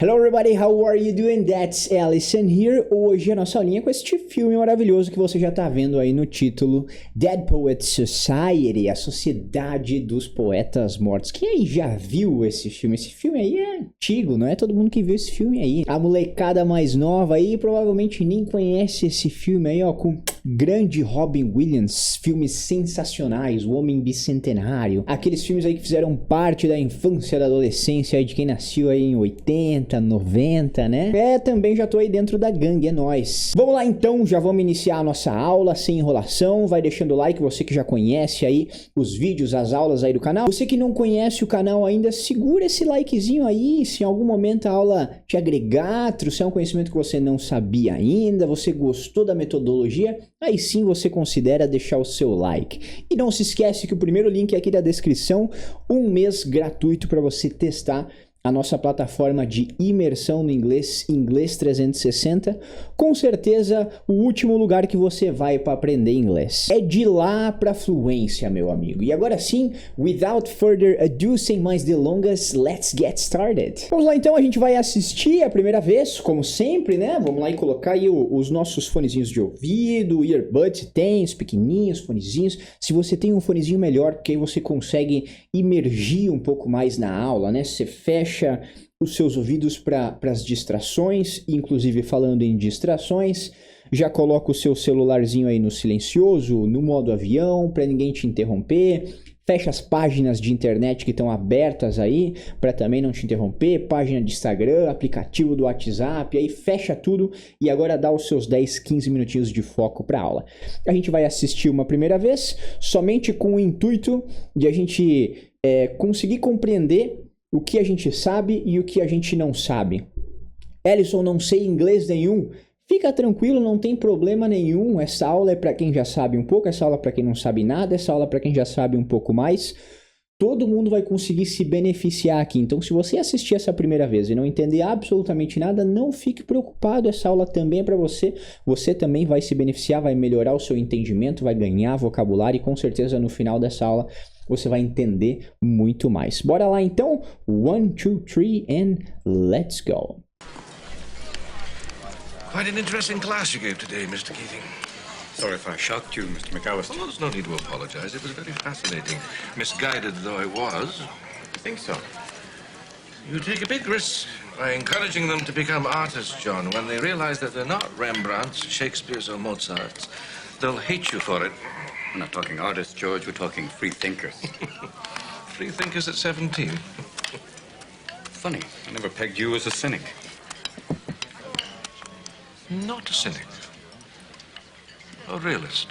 Hello everybody, how are you doing? That's Allison here. Hoje a nossa aulinha com este filme maravilhoso que você já tá vendo aí no título, Dead Poets Society, a Sociedade dos Poetas Mortos. Quem aí já viu esse filme? Esse filme aí é antigo, não é todo mundo que viu esse filme aí. A molecada mais nova aí provavelmente nem conhece esse filme aí, ó, com grande Robin Williams, filmes sensacionais, O Homem Bicentenário, aqueles filmes aí que fizeram parte da infância, da adolescência aí de quem nasceu aí em 80, 90, né? Também já tô aí dentro da gangue, é nóis. Vamos lá então, já vamos iniciar a nossa aula sem enrolação. Vai deixando o like, você que já conhece aí os vídeos, as aulas aí do canal. Você que não conhece o canal ainda, segura esse likezinho aí. Se em algum momento a aula te agregar, trouxer um conhecimento que você não sabia ainda, você gostou da metodologia, aí sim você considera deixar o seu like. E não se esquece que o primeiro link é aqui da descrição, um mês gratuito para você testar a nossa plataforma de imersão no inglês, Inglês 360, com certeza o último lugar que você vai para aprender inglês. É de lá para fluência, meu amigo. E agora sim, without further ado, sem mais delongas, let's get started. Vamos lá então, a gente vai assistir a primeira vez, como sempre, né? Vamos lá e colocar aí os nossos fonezinhos de ouvido, earbuds, tem os pequenininhos, fonezinhos. Se você tem um fonezinho melhor, porque aí você consegue imergir um pouco mais na aula, né? Você fecha os seus ouvidos para as distrações, inclusive falando em distrações, já coloca o seu celularzinho aí no silencioso, no modo avião, para ninguém te interromper, fecha as páginas de internet que estão abertas aí, para também não te interromper, página de Instagram, aplicativo do WhatsApp, aí fecha tudo e agora dá os seus 10, 15 minutinhos de foco para a aula. A gente vai assistir uma primeira vez, somente com o intuito de a gente conseguir compreender o que a gente sabe e o que a gente não sabe. Ellison, não sei inglês nenhum. Fica tranquilo, não tem problema nenhum. Essa aula é para quem já sabe um pouco, essa aula é para quem não sabe nada, essa aula é para quem já sabe um pouco mais. Todo mundo vai conseguir se beneficiar aqui. Então, se você assistir essa primeira vez e não entender absolutamente nada, não fique preocupado. Essa aula também é para você. Você também vai se beneficiar, vai melhorar o seu entendimento, vai ganhar vocabulário e com certeza no final dessa aula você vai entender muito mais. Bora lá então? 1, 2, 3 and let's go. Quite an interesting class you gave today, Mr. Keating. Sorry if I shocked you, Mr. McAllister. Well, there's no need to apologize. It was very fascinating. Misguided though I was. I think so. You take a big risk by encouraging them to become artists, John. When they realize that they're not Rembrandts, Shakespeare's or Mozart's, they'll hate you for it. We're not talking artists, George. We're talking free thinkers. Free thinkers at 17. Funny, I never pegged you as a cynic. Not a cynic. A realist.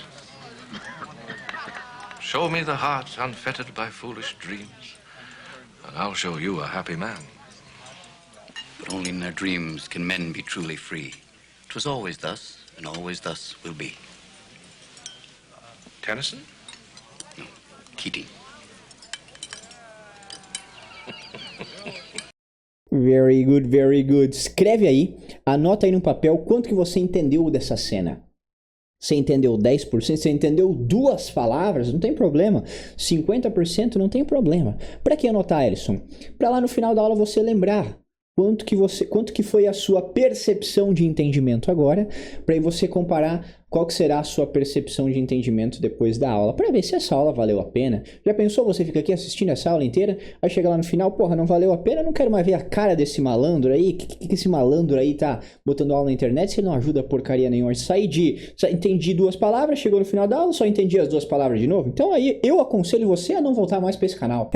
Show me the heart unfettered by foolish dreams, and I'll show you a happy man. But only in their dreams can men be truly free. 'Twas always thus, and always thus will be. Tennyson? No, Keating. Very good, very good. Escreve aí, anota aí no papel quanto que você entendeu dessa cena. Você entendeu 10%? Você entendeu 2 palavras? Não tem problema. 50% não tem problema. Para que anotar, Ellison? Para lá no final da aula você lembrar quanto que foi a sua percepção de entendimento agora, para aí você comparar qual que será a sua percepção de entendimento depois da aula, para ver se essa aula valeu a pena. Já pensou, você fica aqui assistindo essa aula inteira, aí chega lá no final, porra, não valeu a pena, não quero mais ver a cara desse malandro aí, que esse malandro aí tá botando aula na internet, se ele não ajuda porcaria nenhuma. Entendi 2 palavras, chegou no final da aula, só entendi as 2 palavras de novo. Então aí eu aconselho você a não voltar mais para esse canal.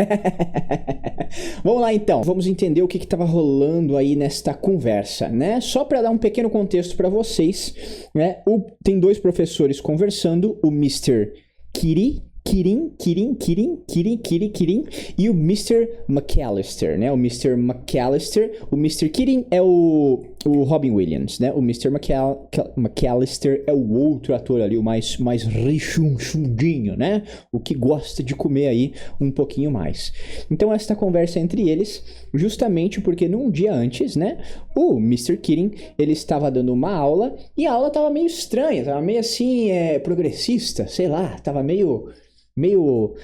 Vamos lá então, vamos entender o que estava rolando aí nesta conversa, né? Só para dar um pequeno contexto para vocês, né? Tem 2 professores conversando, o Mr. Kirin e o Mr. McAllister, né? O Mr. Keating é o Robin Williams, né? O Mr. McAllister é o outro ator ali, o mais rechonchudinho, né? O que gosta de comer aí um pouquinho mais. Então esta conversa entre eles, justamente porque num dia antes, né? O Mr. Keating, ele estava dando uma aula e a aula estava meio estranha, estava meio assim, progressista, sei lá, estava meio meio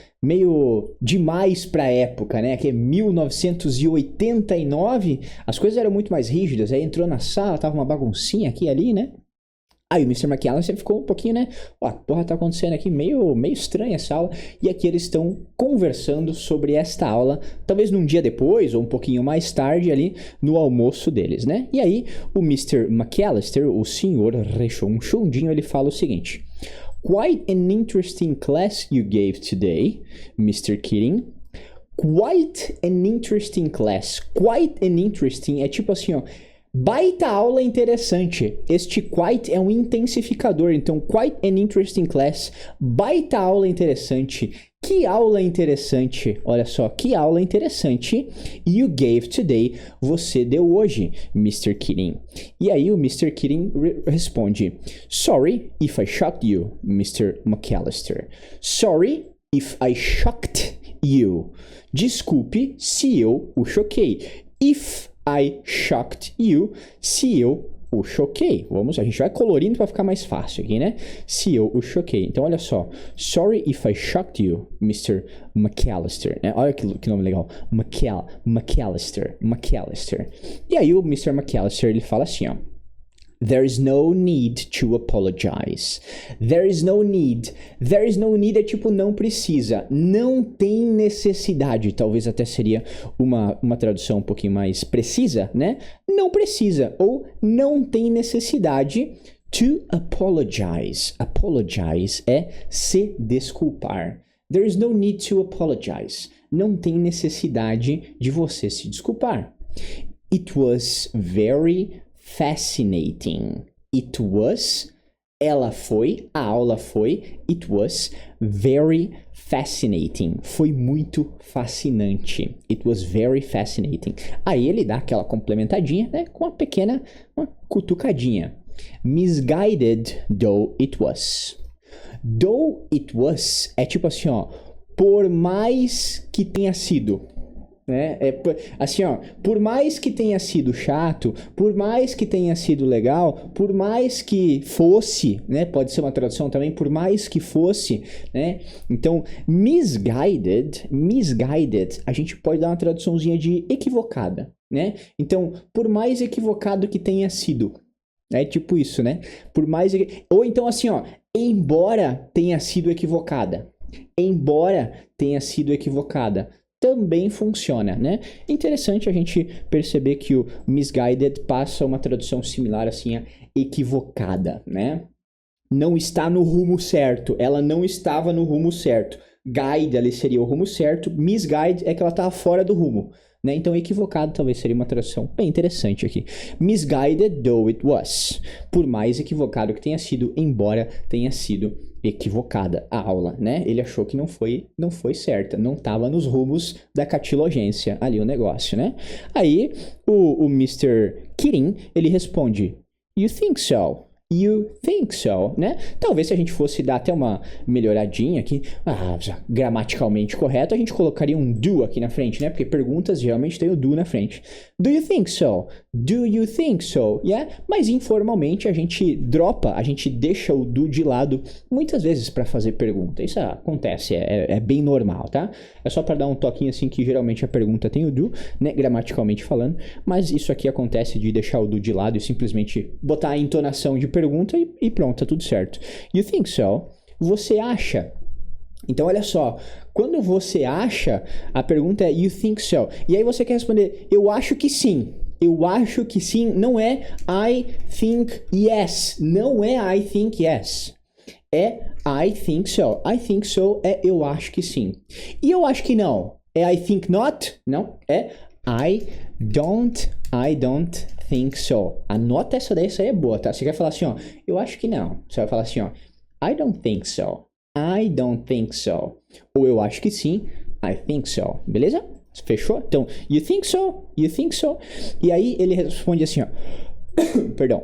demais pra época, né? Que é 1989, as coisas eram muito mais rígidas. Aí entrou na sala, tava uma baguncinha aqui e ali, né? Aí o Mr. McAllister ficou um pouquinho, né? Ó, porra, tá acontecendo aqui, meio estranha essa aula. E aqui eles estão conversando sobre esta aula, talvez num dia depois, ou um pouquinho mais tarde ali, no almoço deles, né? E aí, o Mr. McAllister, o senhor rechonchundinho, ele fala o seguinte: Quite an interesting class you gave today, Mr. Keating. Quite an interesting class. Quite an interesting é tipo assim, ó. Baita aula interessante. Este quite é um intensificador. Então, quite an interesting class. Baita aula interessante. Que aula interessante. Olha só, que aula interessante. You gave today. Você deu hoje, Mr. Keating. E aí o Mr. Keating responde: Sorry if I shocked you, Mr. McAllister. Sorry if I shocked you. Desculpe se eu o choquei. If I shocked you, se eu o choquei. A gente vai colorindo para ficar mais fácil aqui, né? Se eu o choquei. Então, olha só. Sorry if I shocked you, Mr. McAllister. Né? Olha que nome legal. McAllister. E aí o Mr. McAllister, ele fala assim, ó. There is no need to apologize. There is no need. There is no need é tipo não precisa. Não tem necessidade. Talvez até seria uma tradução um pouquinho mais precisa, né? Não precisa ou não tem necessidade to apologize. Apologize é se desculpar. There is no need to apologize. Não tem necessidade de você se desculpar. It was very fascinating. It was, ela foi, a aula foi, it was very fascinating. Foi muito fascinante. It was very fascinating. Aí ele dá aquela complementadinha, né, com uma cutucadinha. Misguided though it was. Though it was é tipo assim, ó, por mais que tenha sido. Né? Assim, ó, por mais que tenha sido chato, por mais que tenha sido legal, por mais que fosse, né? Pode ser uma tradução também, por mais que fosse, né? Então, misguided, a gente pode dar uma traduçãozinha de equivocada, né? Então, por mais equivocado que tenha sido, é tipo isso, né? Por mais... Ou então assim, ó, embora tenha sido equivocada. Embora tenha sido equivocada. Também funciona, né? Interessante a gente perceber que o misguided passa uma tradução similar assim a equivocada, né? Não está no rumo certo. Ela não estava no rumo certo. Guide ali seria o rumo certo. Misguide é que ela estava fora do rumo, né? Então equivocado talvez seria uma tradução bem interessante aqui. Misguided though it was. Por mais equivocado que tenha sido, embora tenha sido equivocada a aula, né? Ele achou que não foi certa, não estava nos rumos da catilogência ali o negócio, né? Aí o Mr. Keating, ele responde: You think so? You think so, né? Talvez se a gente fosse dar até uma melhoradinha aqui, gramaticalmente correto, a gente colocaria um do aqui na frente, né? Porque perguntas geralmente tem o do na frente. Do you think so? Do you think so? Yeah? Mas informalmente a gente dropa, a gente deixa o do de lado muitas vezes para fazer pergunta. Isso acontece, é bem normal, tá? É só para dar um toquinho assim que geralmente a pergunta tem o do, né? Gramaticalmente falando, mas isso aqui acontece de deixar o do de lado e simplesmente botar a entonação de pergunta e pronto, tá tudo certo. You think so? Você acha? Então, olha só, quando você acha, a pergunta é you think so? E aí você quer responder, eu acho que sim. Eu acho que sim, não é I think yes. Não é I think yes. É I think so. I think so é eu acho que sim. E eu acho que não. É I think not? Não. É I don't think so. Anota essa daí, essa aí é boa, tá? Você quer falar assim, ó, eu acho que não. Você vai falar assim, ó, I don't think so. I don't think so. Ou eu acho que sim, I think so. Beleza? Fechou? Então, you think so? You think so? E aí ele responde assim, ó, perdão.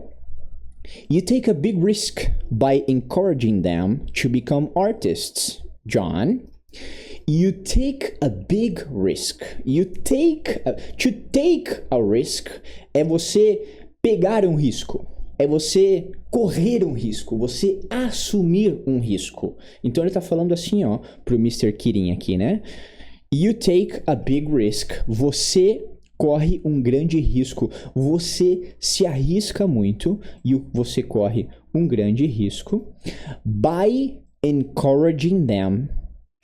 You take a big risk by encouraging them to become artists, John. You take a big risk. To take a risk é você pegar um risco. é você correr um risco, você assumir um risco. Então ele tá falando assim, ó, pro Mr. Keating aqui, né? You take a big risk. Você corre um grande risco. Você se arrisca muito e você corre um grande risco by encouraging them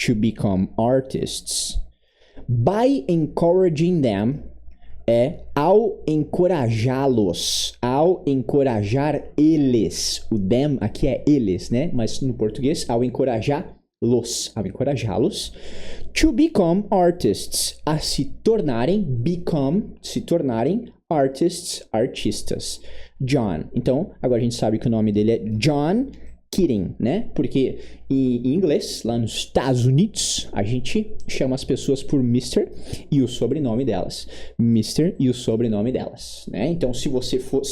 to become artists. By encouraging them é ao encorajá-los, ao encorajar eles. O them aqui é eles, né? Mas no português, ao encorajá-los, to become artists, a se tornarem, artists, artistas. John. Então, agora a gente sabe que o nome dele é John Keating, né? Porque em inglês, lá nos Estados Unidos, a gente chama as pessoas por Mr. e o sobrenome delas. Mr. e o sobrenome delas, né? Então, se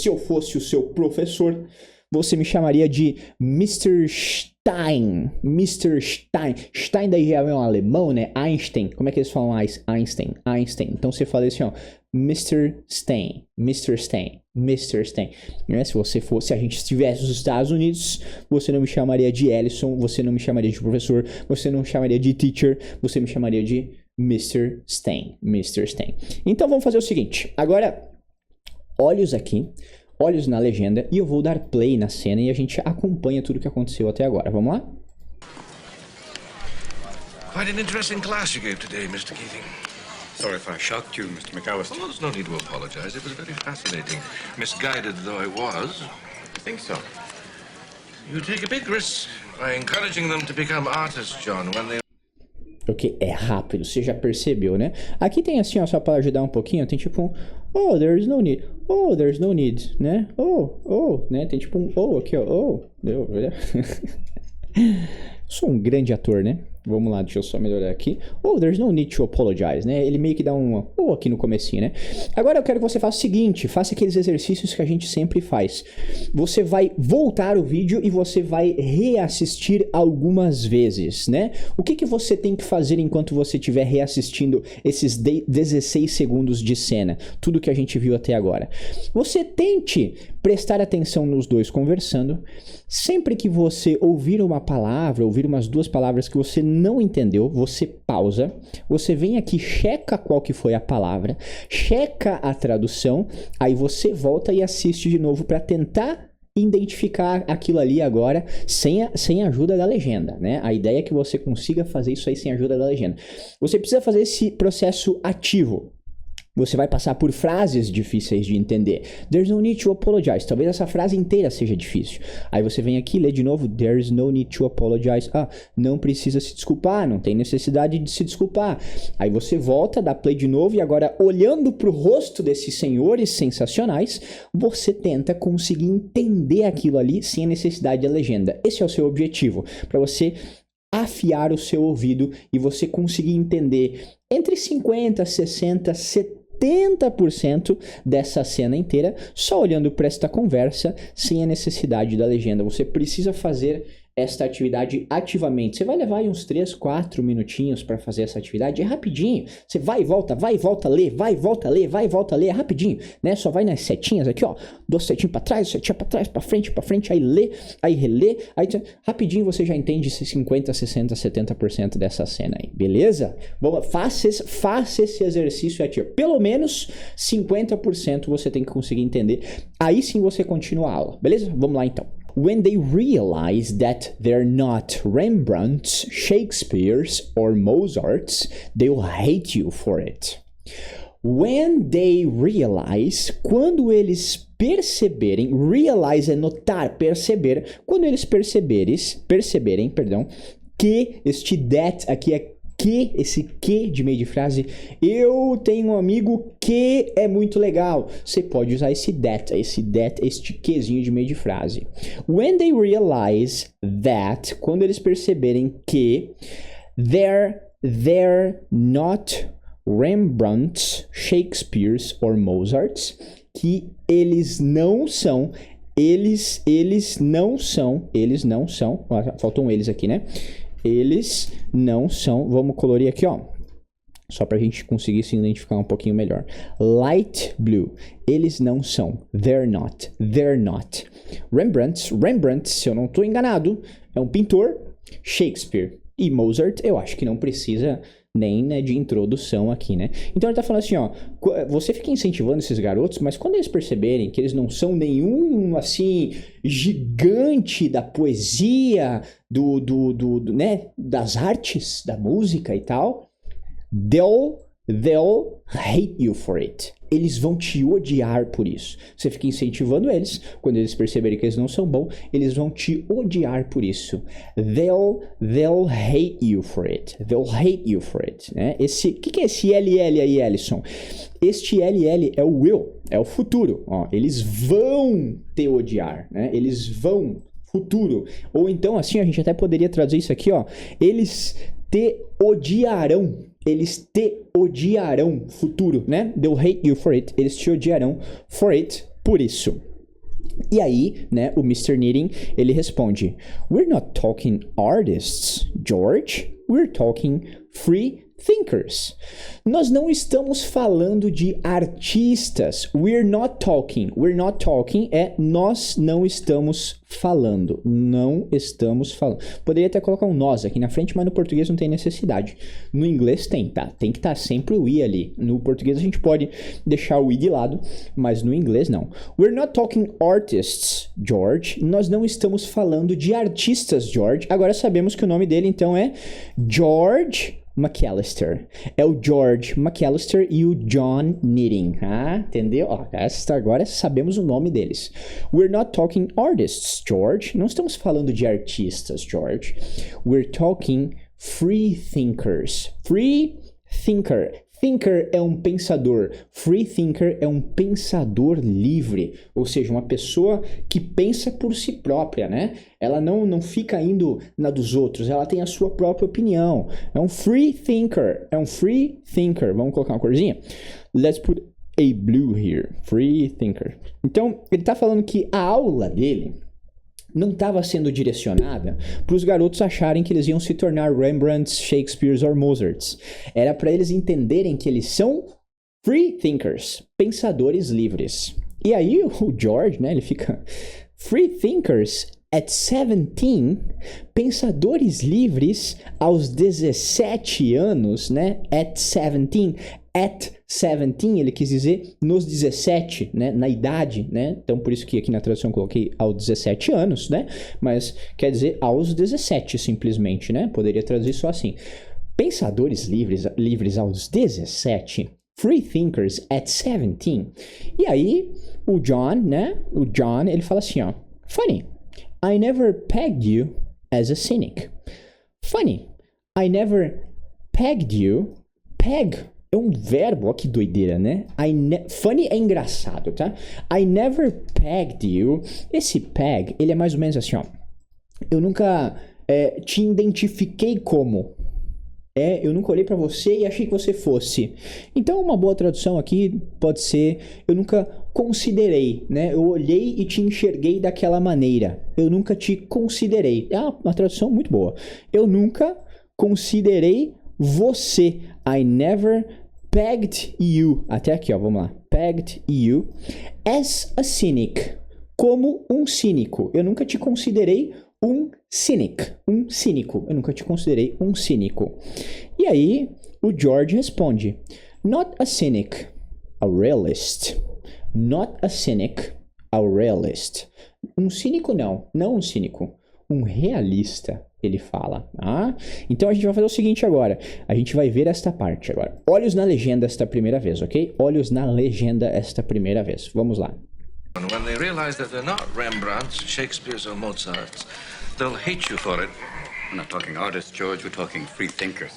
eu fosse o seu professor, você me chamaria de Mr. Stein. Mr. Stein. Stein daí já é um alemão, né? Einstein. Como é que eles falam Einstein? Einstein. Então você fala assim, ó. Mr. Stein. Mr. Stein. Mr. Stein. Né? Se a gente estivesse nos Estados Unidos, você não me chamaria de Ellison, você não me chamaria de professor, você não me chamaria de teacher, você me chamaria de Mr. Stein. Mr. Stein. Então vamos fazer o seguinte. Agora, olhos aqui. Olhos na legenda e eu vou dar play na cena e a gente acompanha tudo que aconteceu até agora. Vamos lá? Quite an interesting class you gave today, Mr. Keating. Sorry if I shocked you, Mr. McAllister. Well, there's no need to apologize. It was very fascinating. Misguided though I was. I think so. You take a big risk by encouraging them to become artists, John, when they... Ok, é rápido, você já percebeu, né? Aqui tem assim, ó, só para ajudar um pouquinho, tem tipo um oh, there's no need. Oh, there's no need, né? Oh, né? Tem tipo um oh aqui, ó. Oh, deu, sou um grande ator, né? Vamos lá, deixa eu só melhorar aqui. Oh, there's no need to apologize, né? Ele meio que dá um oh aqui no comecinho, né? Agora eu quero que você faça o seguinte, faça aqueles exercícios que a gente sempre faz. Você vai voltar o vídeo e você vai reassistir algumas vezes, né? O que você tem que fazer enquanto você estiver reassistindo esses 16 segundos de cena? Tudo que a gente viu até agora. Você tente prestar atenção nos dois conversando. Sempre que você ouvir uma palavra, ouvir umas duas palavras que você não entendeu, você pausa, você vem aqui, checa qual que foi a palavra, checa a tradução, aí você volta e assiste de novo para tentar identificar aquilo ali agora sem a ajuda da legenda, né? A ideia é que você consiga fazer isso aí sem a ajuda da legenda. Você precisa fazer esse processo ativo. Você vai passar por frases difíceis de entender. There's no need to apologize. Talvez essa frase inteira seja difícil. Aí você vem aqui e lê de novo. There's no need to apologize. Ah, não precisa se desculpar. Não tem necessidade de se desculpar. Aí você volta, dá play de novo. E agora, olhando para o rosto desses senhores sensacionais, você tenta conseguir entender aquilo ali sem a necessidade da legenda. Esse é o seu objetivo. Para você afiar o seu ouvido e você conseguir entender entre 50, 60, 70% dessa cena inteira só olhando para esta conversa sem a necessidade da legenda. Você precisa fazer esta atividade ativamente. Você vai levar aí uns 3, 4 minutinhos para fazer essa atividade. É rapidinho. Você vai e volta, lê, vai e volta, lê, vai e volta, lê. É rapidinho, né? Só vai nas setinhas aqui, ó. 2 setinhas para trás, setinha para trás, para frente, aí lê, aí relê. Aí rapidinho você já entende 50, 60, 70% dessa cena aí, beleza? Bom, faça esse exercício ativo. Pelo menos 50% você tem que conseguir entender. Aí sim você continua a aula, beleza? Vamos lá então. When they realize that they're not Rembrandts, Shakespeare's, or Mozart's, they'll hate you for it. When they realize, quando eles perceberem, realize é notar, perceber, quando eles perceberem, que este that aqui é que, esse que de meio de frase, eu tenho um amigo que é muito legal. Você pode usar esse that, este quezinho de meio de frase. When they realize that, quando eles perceberem que they're not Rembrandt's, Shakespeare's or Mozart's, que eles não são, faltam eles aqui, né? Eles não são, vamos colorir aqui, ó. Só pra gente conseguir se identificar um pouquinho melhor. Light blue. Eles não são. They're not. They're not. Rembrandt, se eu não tô enganado, é um pintor. Shakespeare e Mozart, eu acho que não precisa nem, né, de introdução aqui, né? Então ele tá falando assim, ó, você fica incentivando esses garotos, mas quando eles perceberem que eles não são nenhum, assim, gigante da poesia, né, das artes, da música e tal, they'll hate you for it. Eles vão te odiar por isso. Você fica incentivando eles. Quando eles perceberem que eles não são bons, eles vão te odiar por isso. They'll hate you for it. They'll hate you for it. Né? O que é esse LL aí, Ellison? Este LL é o will, é o futuro. Ó, eles vão te odiar. Né? Eles vão, futuro. Ou então, assim, a gente até poderia traduzir isso aqui, ó. Eles te odiarão. Eles te odiarão, futuro, né? They'll hate you for it. Eles te odiarão for it, por isso. E aí, né, o Mr. Knitting, ele responde, We're not talking artists, George. We're talking free thinkers. Nós não estamos falando de artistas. We're not talking é nós não estamos falando. Não estamos falando. Poderia até colocar um nós aqui na frente, mas no português não tem necessidade. No inglês tem, tá? Tem que estar sempre o I ali. No português a gente pode deixar o I de lado, mas no inglês não. We're not talking artists, George. Nós não estamos falando de artistas, George. Agora sabemos que o nome dele então é George McAllister. É o George McAllister e o John Knitting. Ah, entendeu? Ó, agora sabemos o nome deles. We're not talking artists, George. Não estamos falando de artistas, George. We're talking free thinkers. Free thinker. Thinker é um pensador. Free thinker é um pensador livre. Ou seja, uma pessoa que pensa por si própria, né? Ela não fica indo na dos outros. Ela tem a sua própria opinião. É um free thinker. É um free thinker. Vamos colocar uma corzinha? Let's put a blue here. Free thinker. Então, ele tá falando que a aula dele não estava sendo direcionada para os garotos acharem que eles iam se tornar Rembrandts, Shakespeares ou Mozarts. Era para eles entenderem que eles são free thinkers, pensadores livres. E aí o George, né, ele fica free thinkers at 17, pensadores livres aos 17 anos, né? At 17, ele quis dizer nos 17, né? Na idade, né? Então, por isso que aqui na tradução eu coloquei aos 17 anos, né? Mas quer dizer aos 17, simplesmente, né? Poderia traduzir só assim. Pensadores livres aos 17, free thinkers at 17. E aí, o John, né? O John, ele fala assim, ó. Funny, I never pegged you as a cynic. Funny, I never pegged you. Peg é um verbo, ó que doideira, né? Funny é engraçado, tá? I never pegged you. Esse peg, ele é mais ou menos assim, ó. Eu nunca te identifiquei como. Eu nunca olhei pra você e achei que você fosse. Então, uma boa tradução aqui pode ser, eu nunca considerei, né? Eu olhei e te enxerguei daquela maneira. Eu nunca te considerei. É uma tradução muito boa. Eu nunca considerei você. I never pegged you. Até aqui, ó, vamos lá. Pegged you as a cynic. Como um cínico. Eu nunca te considerei um cínico. Eu nunca te considerei um cínico. E aí, o George responde, not a cynic, a realist. Not a cynic, a realist. Um cínico não um cínico. Um realista, ele fala. Ah? Então a gente vai fazer o seguinte agora. A gente vai ver esta parte agora. Olhos na legenda esta primeira vez, ok? Olhos na legenda esta primeira vez. Vamos lá. When they realize that they're not Rembrandts, Shakespeares or Mozarts, they'll hate you for it. We're not talking artists, George. We're talking free thinkers.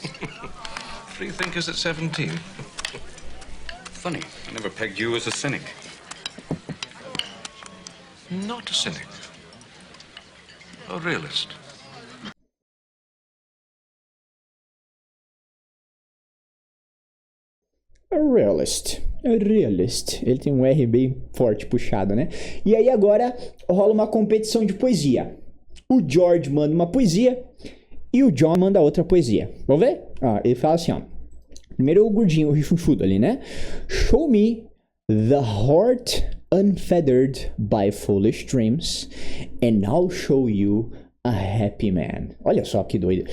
Free thinkers at 17. Funny. I never pegged you as a cynic. Not a cynic. A realist. A realist. Ele tem um R bem forte, puxado, né? E aí agora rola uma competição de poesia. O George manda uma poesia e o John manda outra poesia. Vamos ver? Ele fala assim, ó. Primeiro o gordinho, o rifunchudo ali, né? Show me the heart unfeathered by foolish dreams, and I'll show you a happy man. Olha só que doido.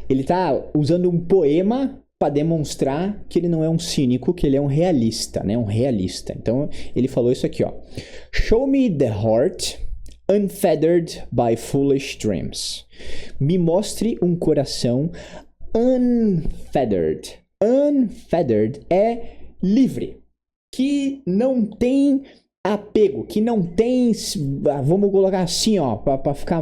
Ele tá usando um poema para demonstrar que ele não é um cínico, que ele é um realista, né? Um realista. Então, ele falou isso aqui, ó. Show me the heart unfeathered by foolish dreams. Me mostre um coração unfeathered. Unfeathered é livre, que não tem apego, que não tem, vamos colocar assim, ó, para ficar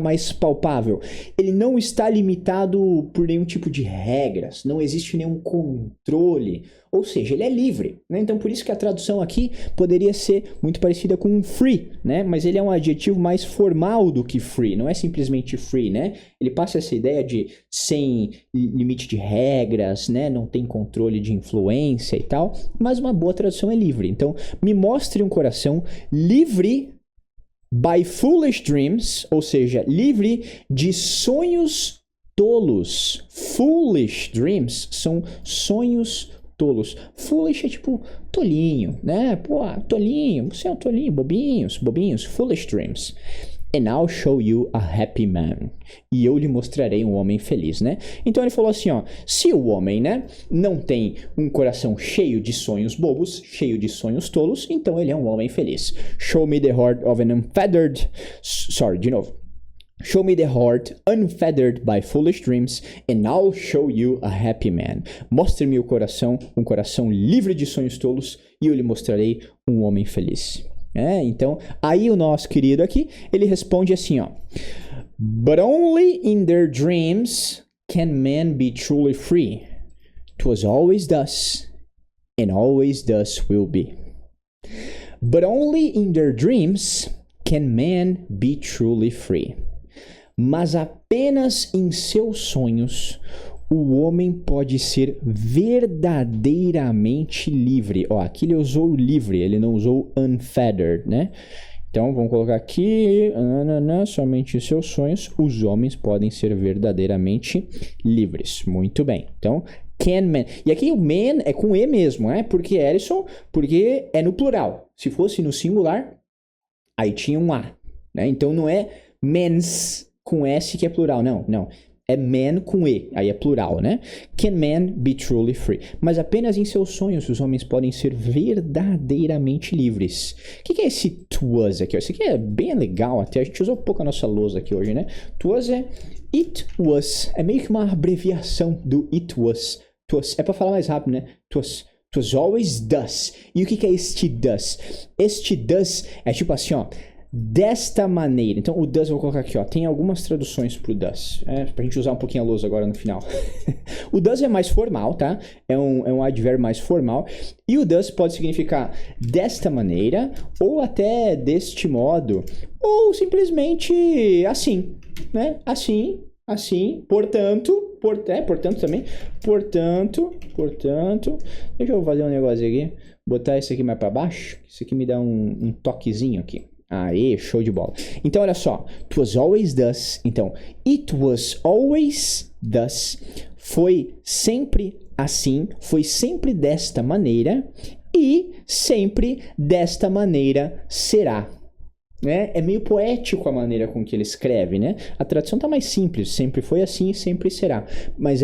mais palpável. Ele não está limitado por nenhum tipo de regras, não existe nenhum controle, ou seja, ele é livre, né? Então por isso que a tradução aqui poderia ser muito parecida com free, né? Mas ele é um adjetivo mais formal do que free, não é simplesmente free, né? Ele passa essa ideia de sem limite de regras, né? Não tem controle de influência e tal, mas uma boa tradução é livre. Então, me mostre um coração livre by foolish dreams, ou seja, livre de sonhos tolos. Foolish dreams são sonhos tolos. Foolish é tipo tolinho, né? Pô, tolinho, você é um tolinho, bobinhos, foolish dreams. And I'll show you a happy man. E eu lhe mostrarei um homem feliz, né? Então ele falou assim, ó, se o homem, né, não tem um coração cheio de sonhos bobos, cheio de sonhos tolos, então ele é um homem feliz. Show me the heart of an unfeathered... Sorry, de novo. Show me the heart unfeathered by foolish dreams, and I'll show you a happy man. Mostre-me o coração, um coração livre de sonhos tolos, e eu lhe mostrarei um homem feliz. Então, aí o nosso querido aqui, ele responde assim, ó. But only in their dreams can men be truly free. 'Twas always thus, and always thus will be. But only in their dreams can men be truly free. Mas apenas em seus sonhos o homem pode ser verdadeiramente livre. Ó, aqui ele usou livre, ele não usou unfeathered, né? Então, vamos colocar aqui, somente em seus sonhos, os homens podem ser verdadeiramente livres. Muito bem. Então, can man. E aqui o man é com E mesmo, né? Porque, Ellison, porque é no plural. Se fosse no singular, aí tinha um A, né? Então, não é mens com S que é plural, não. É man com E, aí é plural, né? Can man be truly free? Mas apenas em seus sonhos os homens podem ser verdadeiramente livres. O que é esse twas aqui? Esse aqui é bem legal até, a gente usou pouco a nossa lousa aqui hoje, né? Twas é it was, é meio que uma abreviação do it was. Twas, é pra falar mais rápido, né? Twas always thus. E o que é este thus? Este thus é tipo assim, ó. Desta maneira. Então, o thus eu vou colocar aqui, ó. Tem algumas traduções pro thus. Pra gente usar um pouquinho a lousa agora no final. O thus é mais formal, tá? É um advérbio mais formal. E o thus pode significar desta maneira, ou até deste modo, ou simplesmente assim, né? Assim, portanto também. Portanto. Deixa eu fazer um negócio aqui. Botar isso aqui mais pra baixo. Isso aqui me dá um toquezinho aqui. Aê, show de bola. Então, olha só. It was always thus. Então, it was always thus. Foi sempre assim. Foi sempre desta maneira. E sempre desta maneira será. Né? É meio poético a maneira com que ele escreve, né? A tradução tá mais simples. Sempre foi assim e sempre será. Mas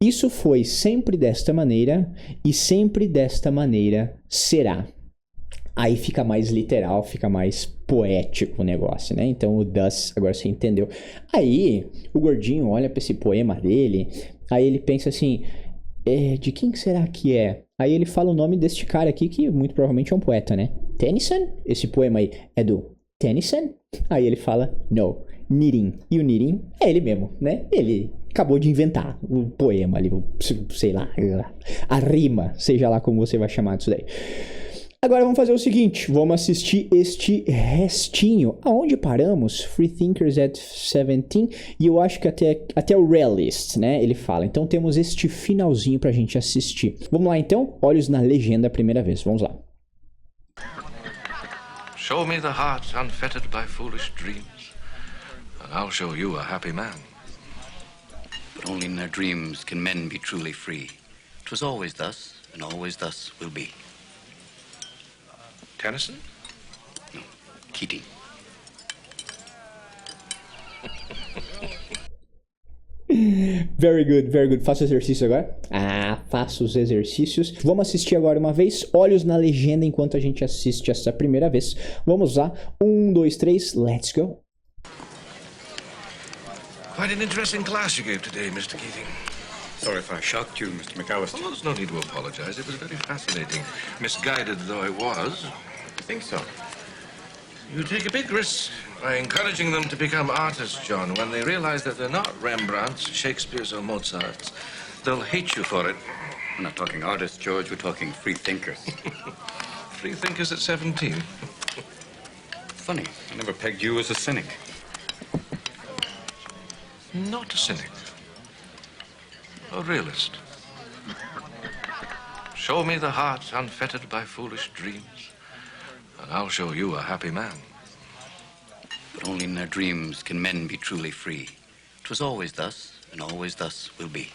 isso foi sempre desta maneira e sempre desta maneira será. Aí fica mais literal, fica mais poético o negócio, né? Então o thus, agora você entendeu. Aí o gordinho olha para esse poema dele, aí ele pensa assim, de quem será que é? Aí ele fala o nome deste cara aqui, que muito provavelmente é um poeta, né? Tennyson? Esse poema aí é do Tennyson? Aí ele fala, no, Nirin. E o Nirin é ele mesmo, né? Ele acabou de inventar o poema ali, sei lá, a rima, seja lá como você vai chamar disso daí. Agora vamos fazer o seguinte, vamos assistir este restinho. Aonde paramos? Free Thinkers at 17. E eu acho que até o Realist, né? Ele fala. Então temos este finalzinho pra gente assistir. Vamos lá então? Olhos na legenda a primeira vez. Vamos lá. Show me the heart unfettered by foolish dreams, and I'll show you a happy man. But only in their dreams can men be truly free. 'Twas always thus, and always thus will be. Tennyson? No, Keating. Very good, very good. Faça o exercício agora. Faça os exercícios. Vamos assistir agora uma vez. Olhos na legenda enquanto a gente assiste essa primeira vez. Vamos lá. 1, 2, 3, let's go. Quite an interesting class you gave today, Mr. Keating. Sorry if I shocked you, Mr. McAllister. Well, there's no need to apologize. It was very fascinating. Misguided though I was. I think so. You take a big risk by encouraging them to become artists, John. When they realize that they're not Rembrandts, Shakespeare's, or Mozarts, they'll hate you for it. We're not talking artists, George. We're talking free thinkers. Free thinkers at 17. Funny. I never pegged you as a cynic. Not a cynic. A realist. Show me the heart unfettered by foolish dreams, and I'll show you a happy man. But only in their dreams can men be truly free. 'Twas always thus, and always thus will be.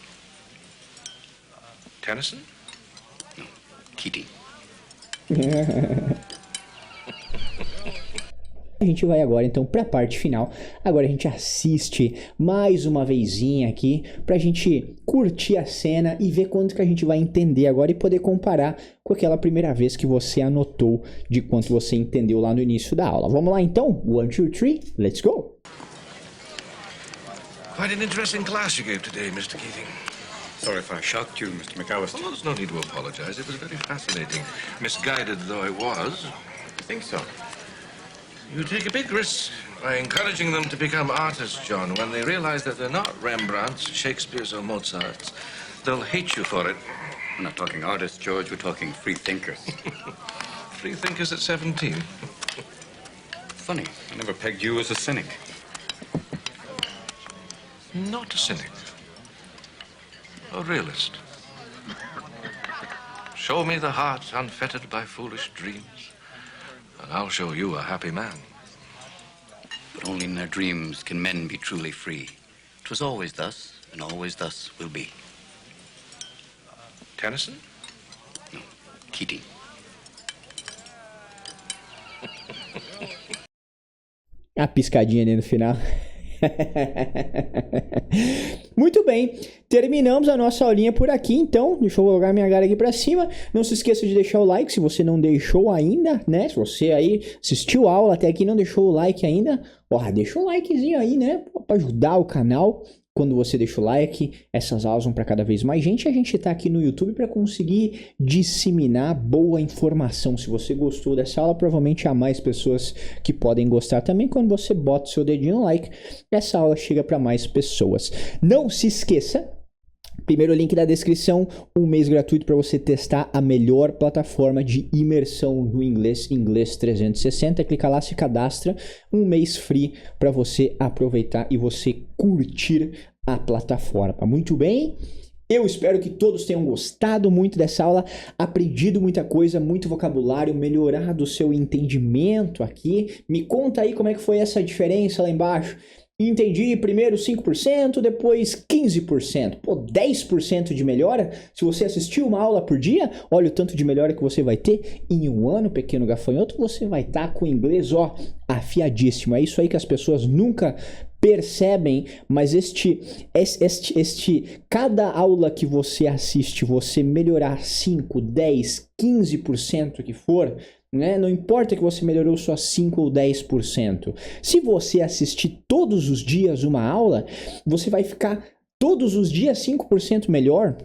Tennyson? No, Keating. A gente vai agora então para a parte final. Agora a gente assiste mais uma vezinha aqui pra gente curtir a cena e ver quanto que a gente vai entender agora e poder comparar com aquela primeira vez que você anotou de quanto você entendeu lá no início da aula. Vamos lá então? 1, 2, 3, let's go! Quite an interesting class you gave today, Mr. Keating. Sorry if I shocked you, Mr. McAllister. Well, there's no need to apologize. It was very fascinating. Misguided though I was. I think so. You take a big risk by encouraging them to become artists, John. When they realize that they're not Rembrandts, Shakespeare's, or Mozarts, they'll hate you for it. We're not talking artists, George. We're talking free thinkers. Free thinkers at 17. Funny. I never pegged you as a cynic. Not a cynic. A realist. Show me the heart unfettered by foolish dreams, and I'll show you a happy man. But only in their dreams can men be truly free. 'Twas always thus, and always thus will be. Tennyson? No, Keating. A piscadinha ali no final. Muito bem, terminamos a nossa aulinha por aqui, então deixa eu jogar minha cara aqui pra cima. Não se esqueça de deixar o like se você não deixou ainda, né? Se você aí assistiu a aula até aqui e não deixou o like ainda, deixa um likezinho aí, né? Pra ajudar o canal. Quando você deixa o like, essas aulas vão para cada vez mais gente. E a gente tá aqui no YouTube para conseguir disseminar boa informação. Se você gostou dessa aula, provavelmente há mais pessoas que podem gostar também. Quando você bota o seu dedinho no like, essa aula chega para mais pessoas. Não se esqueça, primeiro link da descrição, 1 mês gratuito para você testar a melhor plataforma de imersão no inglês, Inglês 360. Clica lá, se cadastra, 1 mês free para você aproveitar e você curtir a plataforma. Muito bem? Eu espero que todos tenham gostado muito dessa aula, aprendido muita coisa, muito vocabulário, melhorado o seu entendimento aqui. Me conta aí como é que foi essa diferença lá embaixo. Entendi primeiro 5%, depois 15%. 10% de melhora? Se você assistir uma aula por dia, olha o tanto de melhora que você vai ter. Em 1 ano, pequeno gafanhoto, você vai estar com o inglês, afiadíssimo. É isso aí que as pessoas nunca percebem, mas cada aula que você assiste, você melhorar 5, 10, 15% que for, né? Não importa que você melhorou só 5 ou 10%. Se você assistir todos os dias uma aula, você vai ficar todos os dias 5% melhor.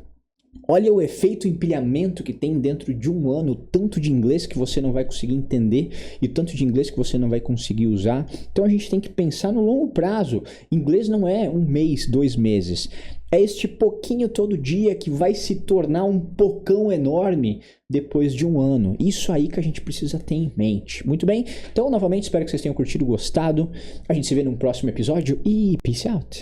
Olha o efeito empilhamento que tem dentro de 1 ano, o tanto de inglês que você não vai conseguir entender e o tanto de inglês que você não vai conseguir usar. Então a gente tem que pensar no longo prazo. Inglês não é 1 mês, 2 meses. É este pouquinho todo dia que vai se tornar um pocão enorme depois de 1 ano. Isso aí que a gente precisa ter em mente. Muito bem? Então, novamente, espero que vocês tenham curtido, gostado. A gente se vê num próximo episódio e peace out!